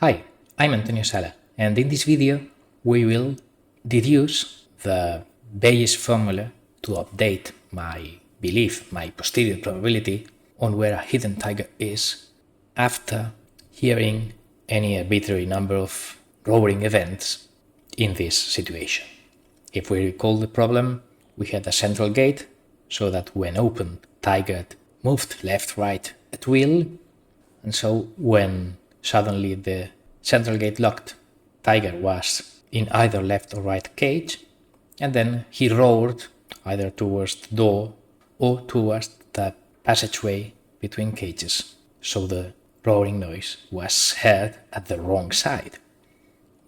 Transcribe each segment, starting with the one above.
Hi, I'm Antonio Sala, and in this video we will deduce the Bayes formula to update my belief, my posterior probability on where a hidden tiger is after hearing any arbitrary number of roaring events in this situation. If we recall the problem, we had a central gate, so that when opened, tiger moved left, right at will, and so when suddenly the central gate locked, tiger was in either left or right cage, and then he roared either towards the door or towards the passageway between cages, so the roaring noise was heard at the wrong side.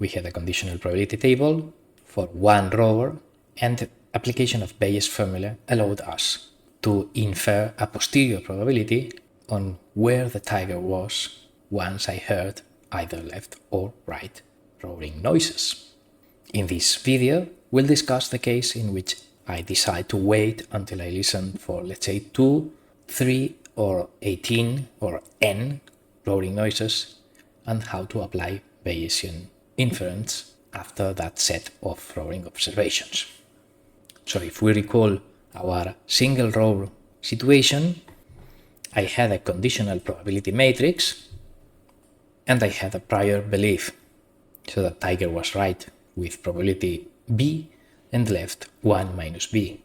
We had a conditional probability table for one roar, and application of Bayes' formula allowed us to infer a posterior probability on where the tiger was once I heard either left or right roaring noises. In this video, we'll discuss the case in which I decide to wait until I listen for, let's say, 2, 3, or 18 or n roaring noises, and how to apply Bayesian inference after that set of roaring observations. So if we recall our single roar situation, I had a conditional probability matrix and I had a prior belief, so that tiger was right with probability b and left 1 minus b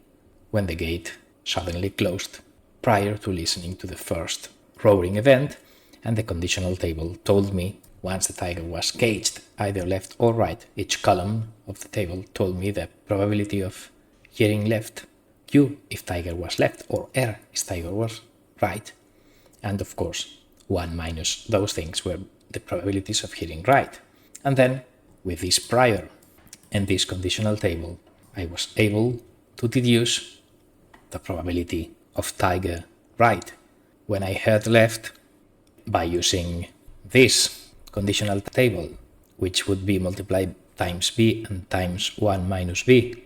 when the gate suddenly closed prior to listening to the first roaring event, and the conditional table told me once the tiger was caged either left or right, each column of the table told me the probability of hearing left, q if tiger was left, or r if tiger was right, and of course 1 minus those things were the probabilities of hearing right. And then with this prior and this conditional table, I was able to deduce the probability of tiger right when I heard left by using this conditional table, which would be multiplied times b and times 1 minus b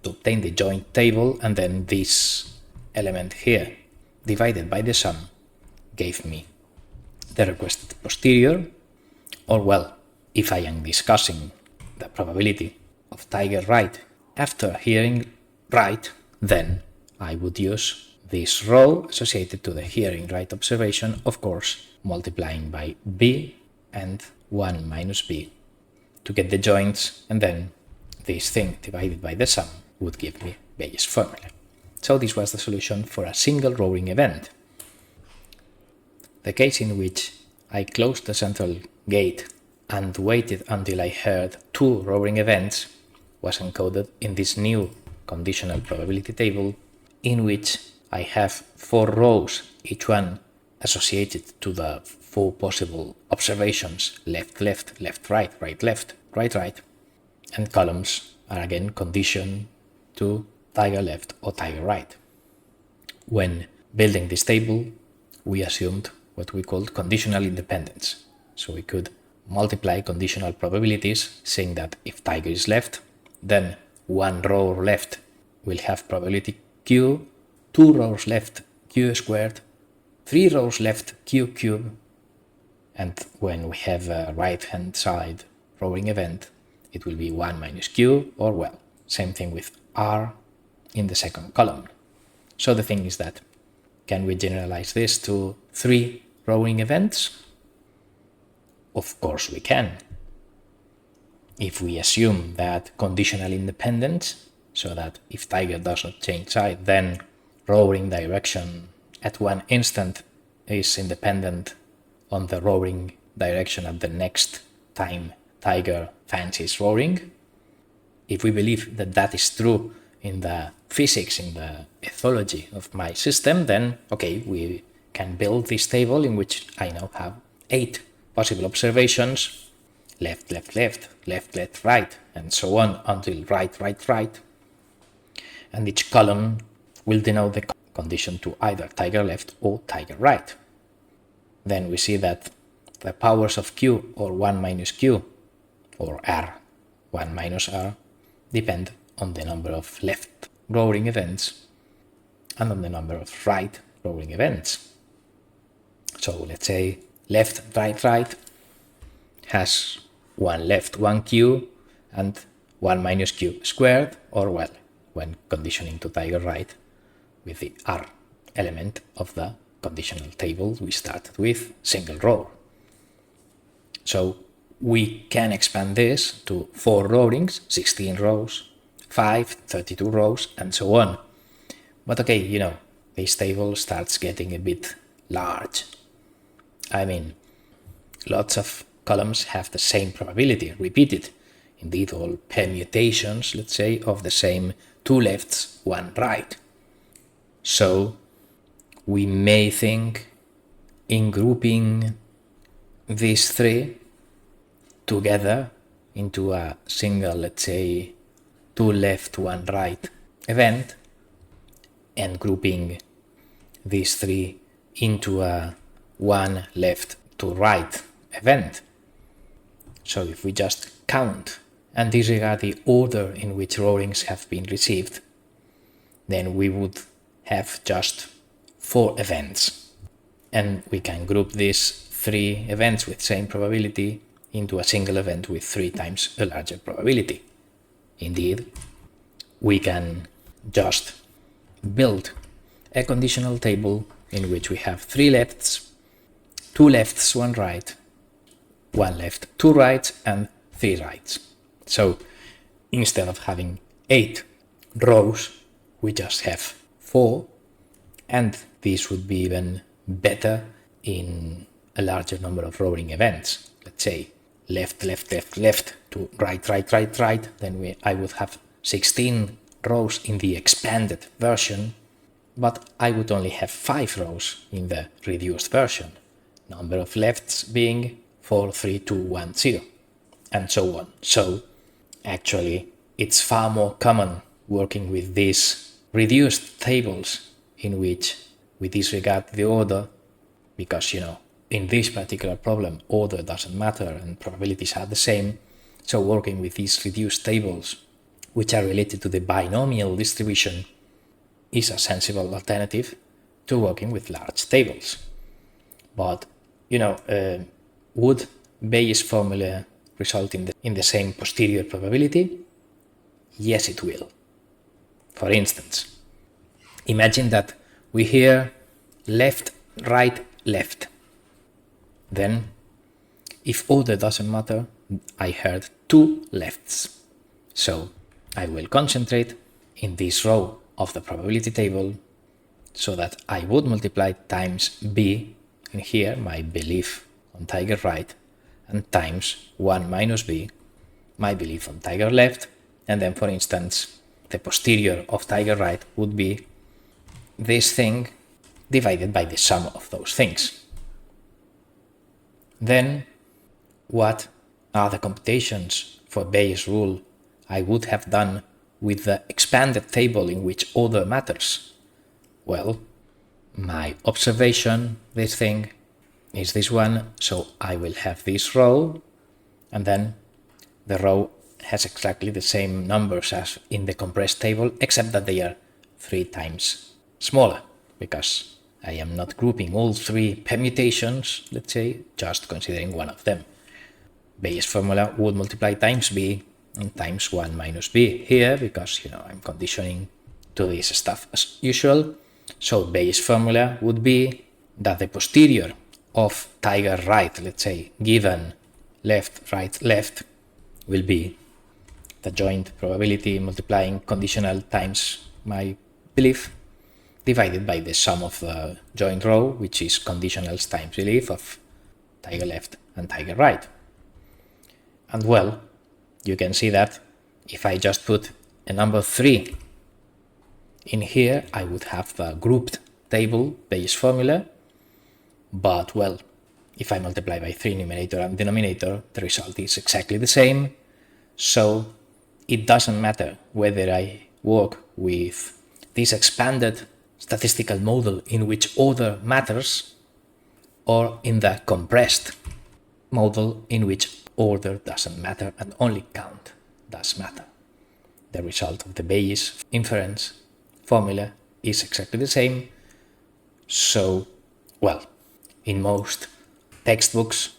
to obtain the joint table, and then this element here divided by the sum gave me the requested posterior. Or well, if I am discussing the probability of tiger right after hearing right, then I would use this row associated to the hearing right observation, of course, multiplying by b and 1 minus b to get the joints, and then this thing divided by the sum would give me Bayes' formula. So this was the solution for a single roaring event. The case in which I closed the central gate and waited until I heard 2 roaring events was encoded in this new conditional probability table, in which I have 4 rows, each one associated to the 4 possible observations: left, left, left, right, right, left, right, right, and columns are again conditioned to tiger left or tiger right. When building this table, we assumed what we called conditional independence. So we could multiply conditional probabilities, saying that if tiger is left, then 1 row left will have probability q, 2 rows left q squared, 3 rows left q cubed, and when we have a right-hand side roaring event, it will be 1 minus q, or well, same thing with r in the second column. So the thing is that, can we generalize this to 3 roaring events? Of course we can. If we assume that conditional independence, so that if tiger does not change side, then roaring direction at one instant is independent on the roaring direction at the next time tiger fancies roaring. If we believe that that is true in the physics, in the ethology of my system, then okay, we can build this table in which I now have 8 possible observations: left, left, left, left, left, right, and so on until right, right, right. And each column will denote the condition to either tiger left or tiger right. Then we see that the powers of q, or 1 minus q, or r, 1 minus r, depend on the number of left roaring events and on the number of right roaring events. So let's say left, right, right has one left, one q, and 1 minus q squared, or well, when conditioning to tiger right with the r element of the conditional table we started with, single row. So we can expand this to 4 row rings, 16 rows, 5, 32 rows, and so on. But okay, this table starts getting a bit large. I mean, lots of columns have the same probability, repeated. Indeed, all permutations, let's say, of the same 2 lefts, 1 right. So we may think in grouping these 3 together into a single, let's say, 2 left, 1 right event, and grouping these 3 into a 1 left, 2 right event. So if we just count and disregard the order in which row rings have been received, then we would have just 4 events. And we can group these 3 events with same probability into a single event with 3 times a larger probability. Indeed, we can just build a conditional table in which we have 3 lefts, 2 lefts, 1 right, 1 left, 2 rights, and 3 rights. So instead of having 8 rows, we just have 4, and this would be even better in a larger number of row ring events. Let's say left, left, left, left to right, right, right, right. Then I would have 16 rows in the expanded version, but I would only have 5 rows in the reduced version. Number of lefts being 4, 3, 2, 1, 0, and so on. So actually, it's far more common working with these reduced tables in which we disregard the order because, in this particular problem, order doesn't matter and probabilities are the same. So working with these reduced tables, which are related to the binomial distribution, is a sensible alternative to working with large tables. But, would Bayes' formula result in the same posterior probability? Yes, it will. For instance, imagine that we hear left, right, left. Then, if order doesn't matter, I heard 2 lefts. So I will concentrate in this row of the probability table so that I would multiply times b, and here my belief on tiger right, and times 1 minus b, my belief on tiger left, and then, for instance, the posterior of tiger right would be this thing divided by the sum of those things. Then, what are the computations for Bayes' rule I would have done with the expanded table in which order matters? Well, my observation, this thing, is this one, so I will have this row, and then the row has exactly the same numbers as in the compressed table, except that they are 3 times smaller, because I am not grouping all 3 permutations, let's say, just considering one of them. Bayes' formula would multiply times b and times 1 minus b here, because, I'm conditioning to this stuff as usual. So Bayes' formula would be that the posterior of tiger right, let's say, given left, right, left, will be the joint probability multiplying conditional times my belief divided by the sum of the joint row, which is conditionals times belief of tiger left and tiger right. And well, you can see that if I just put a number 3 in here, I would have the grouped table Bayes' formula. But well, if I multiply by 3 numerator and denominator, the result is exactly the same. So it doesn't matter whether I work with this expanded statistical model in which order matters or in the compressed model in which order doesn't matter and only count does matter. The result of the Bayes inference formula is exactly the same. So, well, in most textbooks,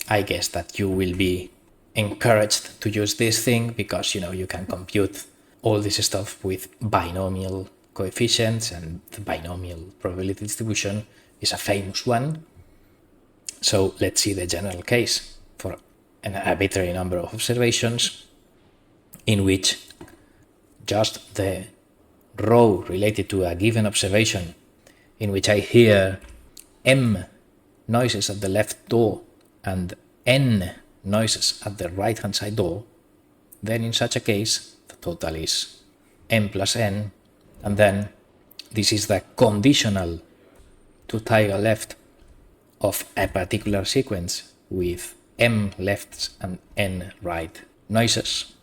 I guess that you will be encouraged to use this thing because, you can compute all this stuff with binomial coefficients, and the binomial probability distribution is a famous one. So let's see the general case for an arbitrary number of observations in which just the row related to a given observation, in which I hear m noises at the left door and n noises at the right hand side door, then in such a case the total is m plus n, and then this is the conditional to tiger left of a particular sequence with m lefts and n right noises.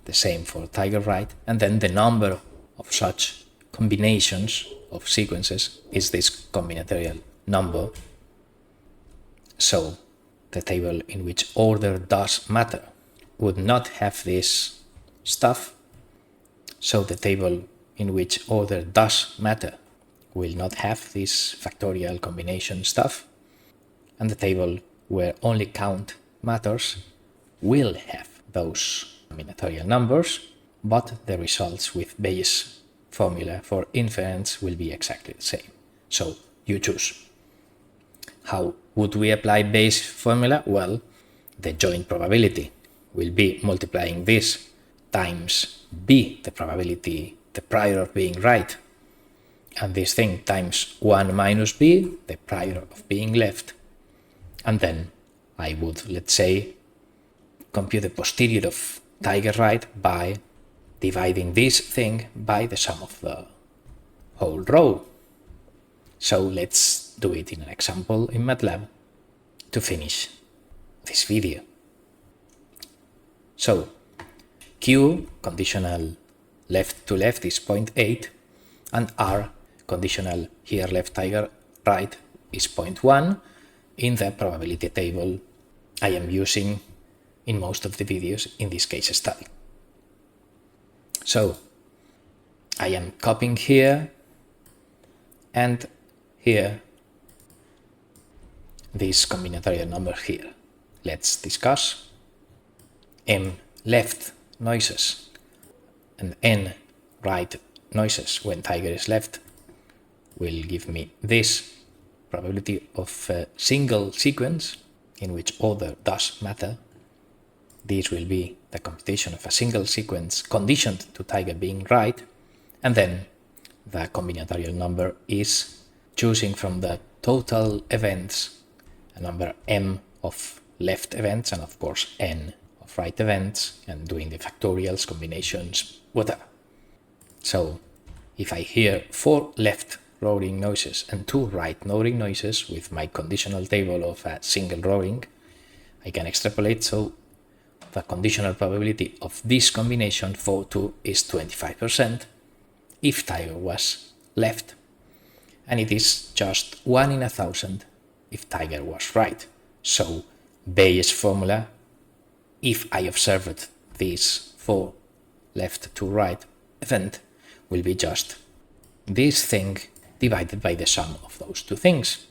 The same for tiger right, and then the number of such combinations of sequences is this combinatorial number. So the table in which order does matter would not have this stuff. So the table in which order does matter will not have this factorial combination stuff. And the table where only count matters will have those combinatorial numbers, but the results with Bayes' formula for inference will be exactly the same. So you choose. How would we apply Bayes' formula? Well, the joint probability will be multiplying this times b, the probability, the prior of being right, and this thing times 1 minus b, the prior of being left. And then I would, let's say, compute the posterior of tiger right by dividing this thing by the sum of the whole row. So let's do it in an example in MATLAB to finish this video. So Q conditional left to left is 0.8, and R conditional here left tiger right is 0.1 in the probability table I am using in most of the videos in this case study. So I am copying here and here this combinatorial number here. Let's discuss. M left noises and n right noises when tiger is left will give me this probability of a single sequence in which order does matter. This will be the computation of a single sequence conditioned to tiger being right, and then the combinatorial number is choosing from the total events a number m of left events and of course n of right events, and doing the factorials, combinations, whatever. So if I hear 4 left roaring noises and 2 right roaring noises with my conditional table of a single roaring, I can extrapolate. So the conditional probability of this combination for 2 is 25% if tiger was left, and it is just 1 in 1,000 if tiger was right. So Bayes' formula, if I observed this 4 left to right event, will be just this thing divided by the sum of those two things.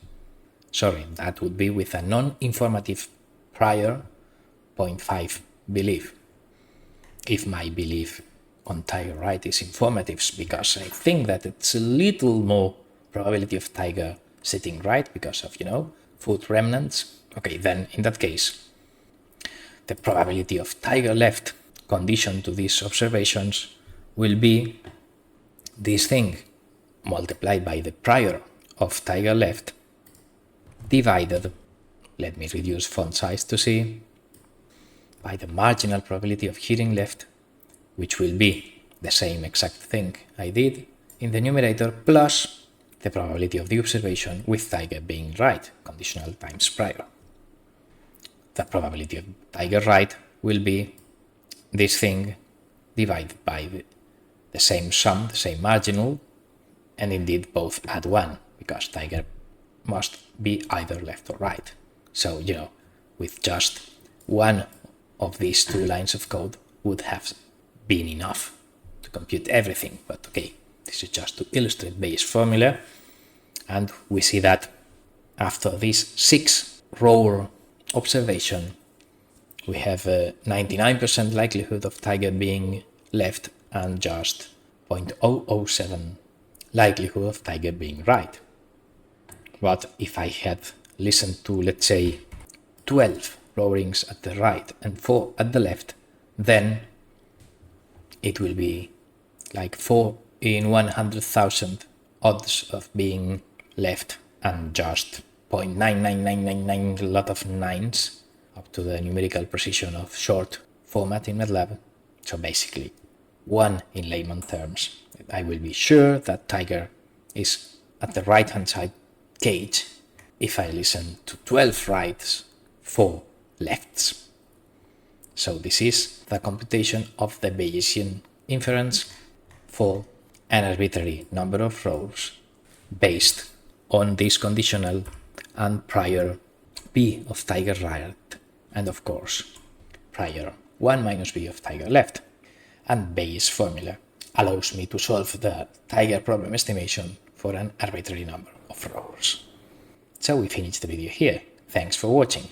Sorry, that would be with a non-informative prior 0.5 belief. If my belief on tiger right is informative, because I think that it's a little more probability of tiger sitting right because of, foot remnants, okay, then in that case, the probability of tiger left conditioned to these observations will be this thing multiplied by the prior of tiger left divided, let me reduce font size to see, by the marginal probability of hearing left, which will be the same exact thing I did in the numerator, plus the probability of the observation with tiger being right, conditional times prior. The probability of tiger right will be this thing divided by the same sum, the same marginal, and indeed both add 1, because tiger must be either left or right. So, with just one of these 2 lines of code would have been enough to compute everything. But okay, this is just to illustrate Bayes' formula. And we see that after these 6 row observation, we have a 99% likelihood of tiger being left and just 0.007 likelihood of tiger being right. But if I had listened to, let's say, 12 roarings at the right and 4 at the left, then it will be like 4 in 100,000 odds of being left and just 0.99999, a lot of nines, up to the numerical precision of short format in MATLAB. So basically, 1 in layman terms. I will be sure that tiger is at the right-hand side cage if I listen to 12 rights, 4 lefts. So this is the computation of the Bayesian inference for an arbitrary number of rows based on this conditional and prior b of tiger right, and of course prior 1 minus b of tiger left. And Bayes' formula allows me to solve the tiger problem estimation for an arbitrary number of rows. So we finish the video here. Thanks for watching.